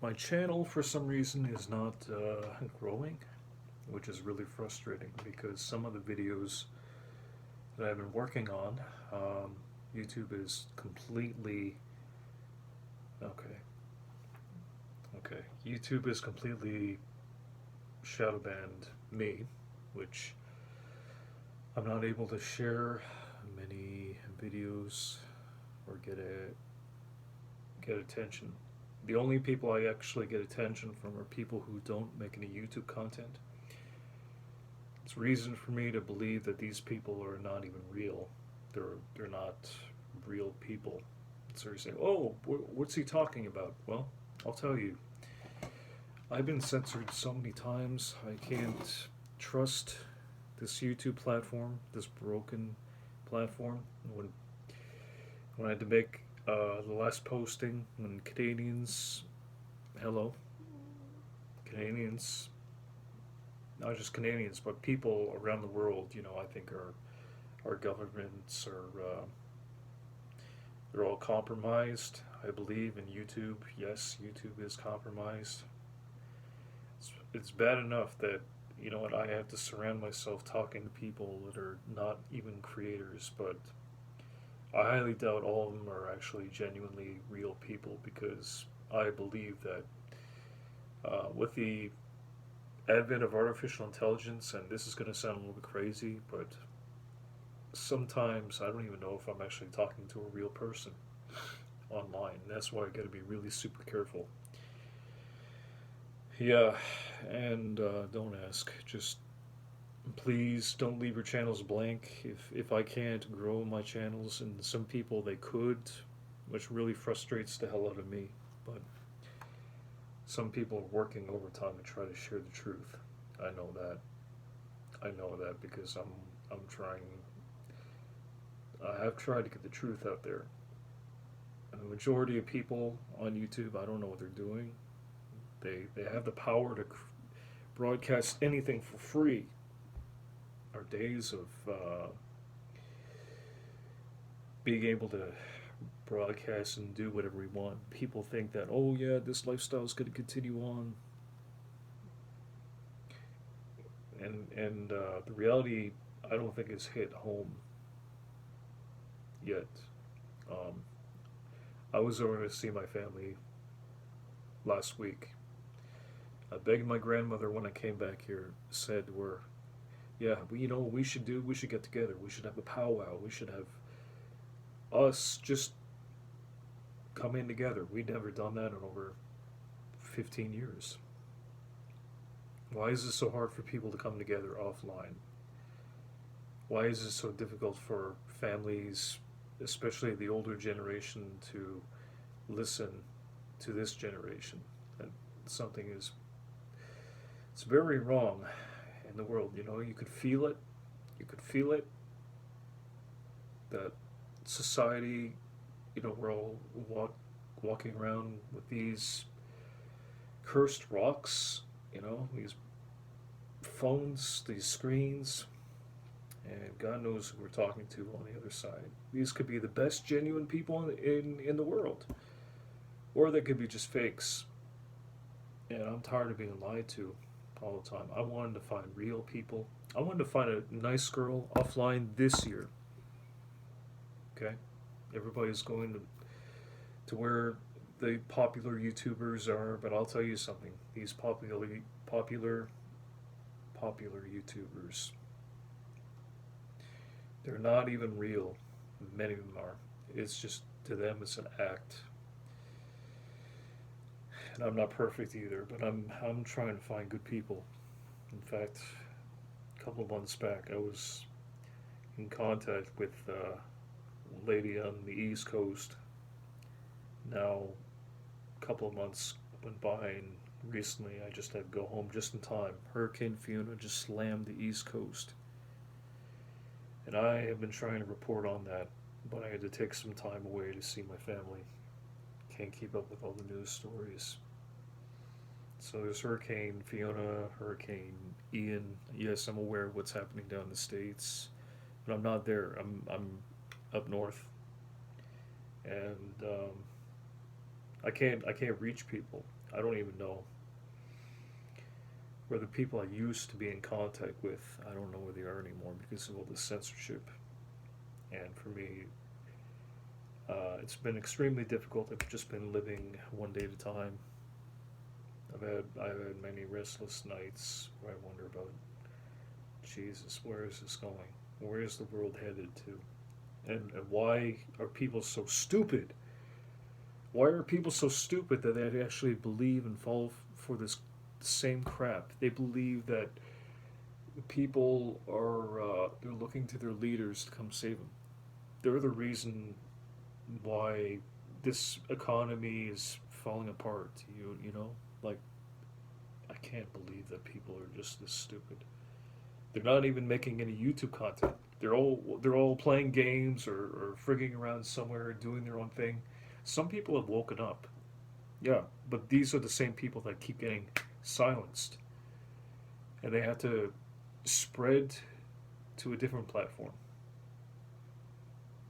My channel, for some reason, is not growing, which is really frustrating because some of the videos that I've been working on, um, YouTube is completely okay. Okay, YouTube is completely shadow banned me, which I'm not able to share many videos or get attention. The only people I actually get attention from are people who don't make any YouTube content. It's reason for me to believe that these people are not even real. They're not real people. So you say, "Oh, what's he talking about?" Well, I'll tell you. I've been censored so many times. I can't trust this YouTube platform, this broken platform. When I had to make the last posting, when Canadians, hello, Canadians, not just Canadians, but people around the world, I think our governments are they're all compromised. I believe in YouTube. Yes, YouTube is compromised. It's bad enough that what I have to surround myself talking to people that are not even creators, but I highly doubt all of them are actually genuinely real people because I believe that with the advent of artificial intelligence, and this is going to sound a little bit crazy, but sometimes I don't even know if I'm actually talking to a real person online. That's why I got to be really super careful. Yeah, and don't ask. Just please don't leave your channels blank. If I can't grow my channels, and some people they could, which really frustrates the hell out of me. But some people are working overtime to try to share the truth. I know that. I know that because I'm trying. I have tried to get the truth out there. And the majority of people on YouTube, I don't know what they're doing. They have the power to broadcast anything for free. Our days of being able to broadcast and do whatever we want. People think that, oh yeah, this lifestyle is going to continue on, and the reality I don't think is hit home yet. Um, I was over to see my family last week. I begged my grandmother when I came back here. Said we're yeah, we should do. We should get together. We should have a powwow. We should have us just come in together. We'd never done that in over 15 years. Why is it so hard for people to come together offline? Why is it so difficult for families, especially the older generation, to listen to this generation? And something is it's very wrong in the world. You could feel it. You could feel it that society, we're all walking around with these cursed rocks, these phones, these screens, and God knows who we're talking to on the other side. These could be the best genuine people in the world, or they could be just fakes. And I'm tired of being lied to all the time. I wanted to find real people. I wanted to find a nice girl offline this year. Okay, everybody's going to where the popular YouTubers are, but I'll tell you something. These popular popular YouTubers, they're not even real. Many of them are. It's just to them it's an act. And I'm not perfect either, but I'm trying to find good people. In fact, a couple of months back, I was in contact with a lady on the East Coast. Now, a couple of months went by, and recently I just had to go home just in time. Hurricane Fiona just slammed the East Coast, and I have been trying to report on that, but I had to take some time away to see my family. Can't keep up with all the news stories. So there's Hurricane Fiona, Hurricane Ian. Yes, I'm aware of what's happening down in the states, but I'm not there. I'm up north, and I can't reach people. I don't even know where the people I used to be in contact with. I don't know where they are anymore because of all the censorship. And for me, it's been extremely difficult. I've just been living one day at a time. I've had many restless nights where I wonder about Jesus, where is this going? Where is the world headed to? And why are people so stupid? Why are people so stupid that they actually believe and fall for this same crap? They believe that people are they're looking to their leaders to come save them. They're the reason why this economy is falling apart. You know, like I can't believe that people are just this stupid. They're not even making any YouTube content. They're all playing games or frigging around somewhere doing their own thing. Some people have woken up, yeah, but these are the same people that keep getting silenced, and they have to spread to a different platform.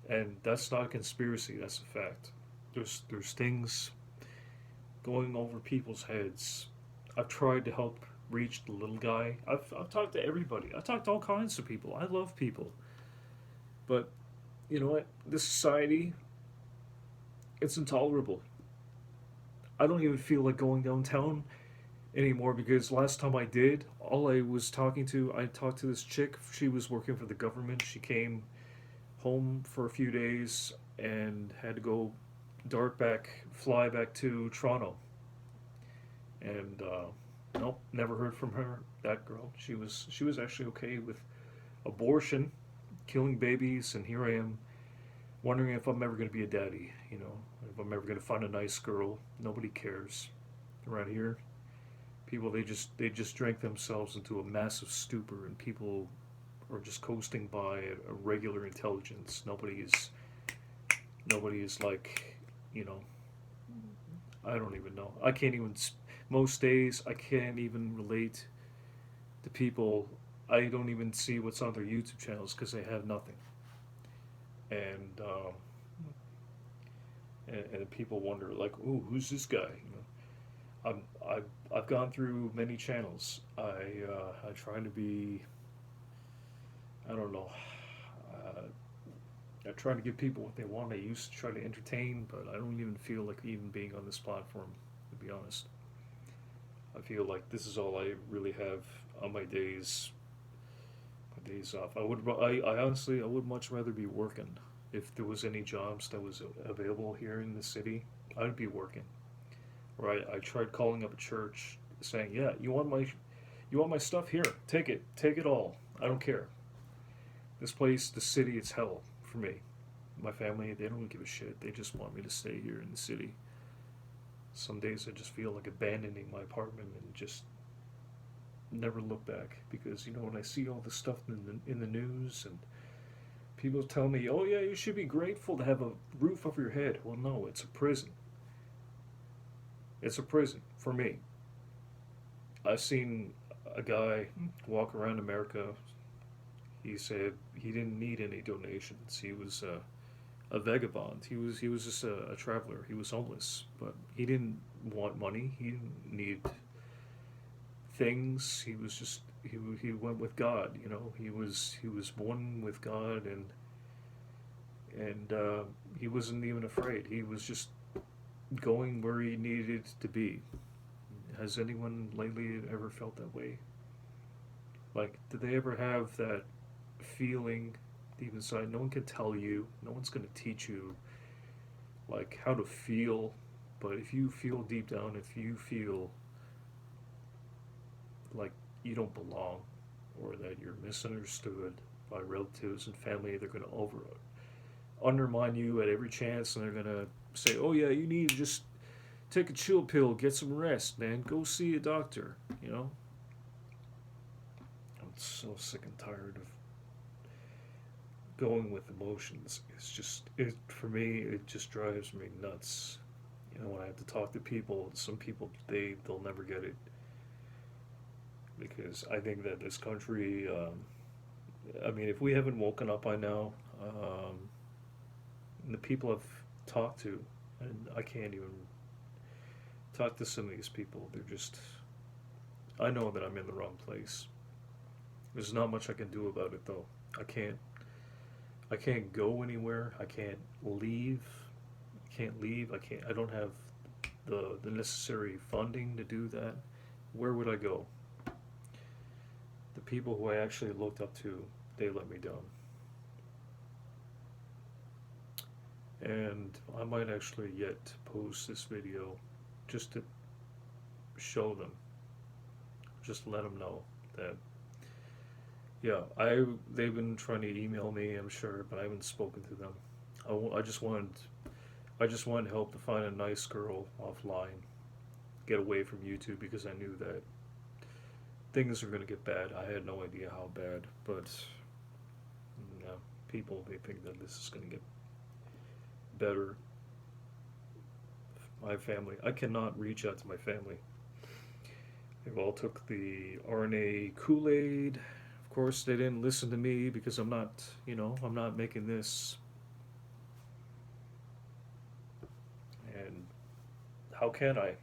And that's not a conspiracy. That's a fact. There's things going over people's heads. I've tried to help reach the little guy. I've talked to everybody. I've talked to all kinds of people. I love people. But you know what? This society, it's intolerable. I don't even feel like going downtown anymore because last time I did, I talked to this chick. She was working for the government. She came home for a few days and had to go fly back to Toronto. And nope, never heard from her. That girl, she was actually okay with abortion, killing babies, and here I am wondering if I'm ever going to be a daddy. If I'm ever going to find a nice girl. Nobody cares around here. People they just drank themselves into a massive stupor, and people are just coasting by at a regular intelligence. Nobody is like, you know, I don't even know. I can't even. Most days I can't even relate to people. I don't even see what's on their YouTube channels because they have nothing. And and people wonder like, "Ooh, who's this guy?" I've gone through many channels. I try to be, I don't know. Uh, I try to give people what they want. I used to try to entertain, but I don't even feel like even being on this platform. To be honest, I feel like this is all I really have on my days off. I honestly, I would much rather be working. If there was any jobs that was available here in the city, I'd be working. Right? I tried calling up a church saying, "Yeah, you want my stuff here? Take it all. I don't care. This place, the city, it's hell for me. My family, they don't give a shit. They just want me to stay here in the city. Some days I just feel like abandoning my apartment and just never look back because when I see all the stuff in the news and people tell me, "Oh yeah, you should be grateful to have a roof over your head." Well, no, it's a prison. It's a prison for me. I've seen a guy walk around America. He said he didn't need any donations. He was a vagabond. He was just a traveler. He was homeless, but he didn't want money. He didn't need things. He went with God. He was one with God, and he wasn't even afraid. He was just going where he needed to be. Has anyone lately ever felt that way? Like, did they ever have that feeling deep inside? No one can tell you. No one's going to teach you like how to feel. But if you feel deep down, if you feel like you don't belong or that you're misunderstood by relatives and family, they're going to undermine you at every chance, and they're going to say, "Oh yeah, you need to just take a chill pill, get some rest, man. Go see a doctor." I'm so sick and tired of going with emotions. For me, it just drives me nuts. When I have to talk to people, some people they'll never get it because I think that this country. I mean, if we haven't woken up by now, the people I've talked to, and I can't even. talked to some of these people. They're just, I know that I'm in the wrong place. There's not much I can do about it though. I can't I can't go anywhere. I can't leave. I can't. I don't have the necessary funding to do that. Where would I go? The people who I actually looked up to, they let me down. And I might actually yet post this video just to show them, just let them know that yeah, they've been trying to email me, I'm sure, but I haven't spoken to them. I just wanted help to find a nice girl offline, get away from YouTube because I knew that things are gonna get bad. I had no idea how bad, but no, people they think that this is gonna get better. My family, I cannot reach out to my family. They've all took the RNA Kool-Aid. Of course, they didn't listen to me because I'm not, I'm not making this. And how can I?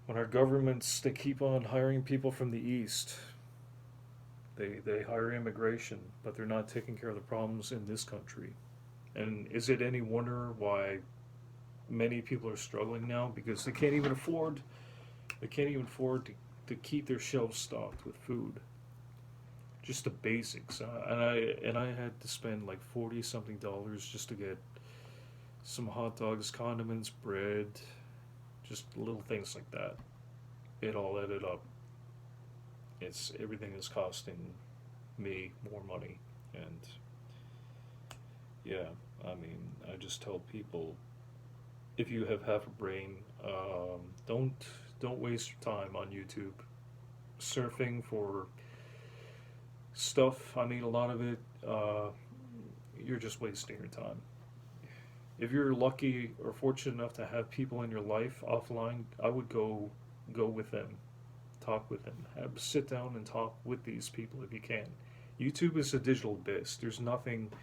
When our governments, they keep on hiring people from the East. They hire immigration, but they're not taking care of the problems in this country. And is it any wonder why many people are struggling now? Because they can't even afford to keep their shelves stocked with food. Just the basics. And I had to spend like 40 something dollars just to get some hot dogs, condiments, bread, just little things like that. It all added up. It's everything is costing me more money, and yeah, I mean, I just tell people if you have half a brain, don't waste your time on YouTube surfing for stuff. I mean, a lot of it, you're just wasting your time. If you're lucky or fortunate enough to have people in your life offline, I would go with them, talk with them, sit down and talk with these people if you can. YouTube is a digital abyss. There's nothing.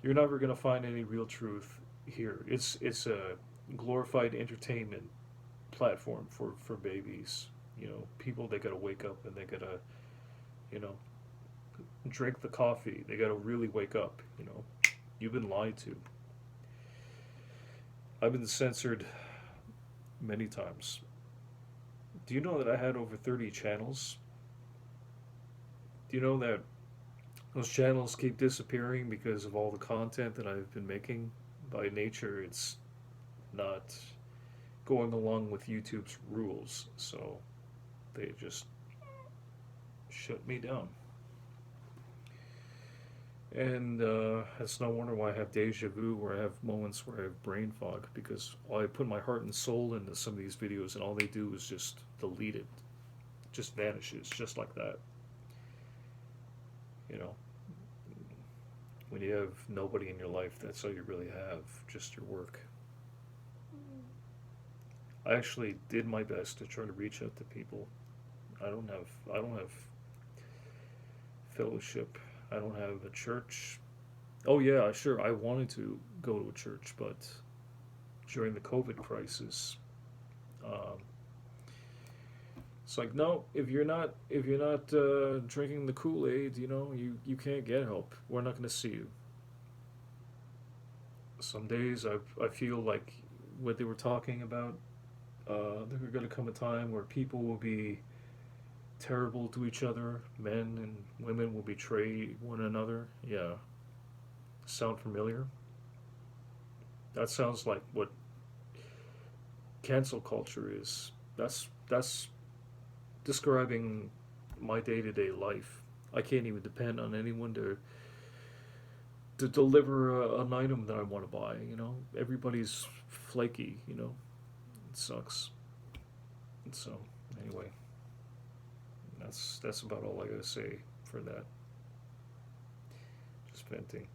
You're never gonna find any real truth here. It's a glorified entertainment platform for babies. People they gotta wake up and they gotta, you know, drink the coffee. They gotta really wake up. You've been lied to. I've been censored many times. Do you know that I had over 30 channels? Do you know that those channels keep disappearing because of all the content that I've been making? By nature, it's not going along with YouTube's rules, so they just shut me down. And it's no wonder why I have deja vu, where I have moments where I have brain fog, because I put my heart and soul into some of these videos, and all they do is just delete it. It just vanishes, just like that. You know, when you have nobody in your life, that's all you really have, just your work. I actually did my best to try to reach out to people. I don't have fellowship. I don't have a church. Oh yeah, sure. I wanted to go to a church, but during the COVID crisis, um, it's like no. If you're not drinking the Kool Aid, you can't get help. We're not going to see you. Some days I feel like what they were talking about. There's going to come a time where people will be terrible to each other. Men and women will betray one another. Yeah. Sound familiar? That sounds like what cancel culture is. That's describing my day-to-day life. I can't even depend on anyone to deliver an item that I want to buy. Everybody's flaky. It sucks. And so anyway, that's about all I gotta say for that. Just venting.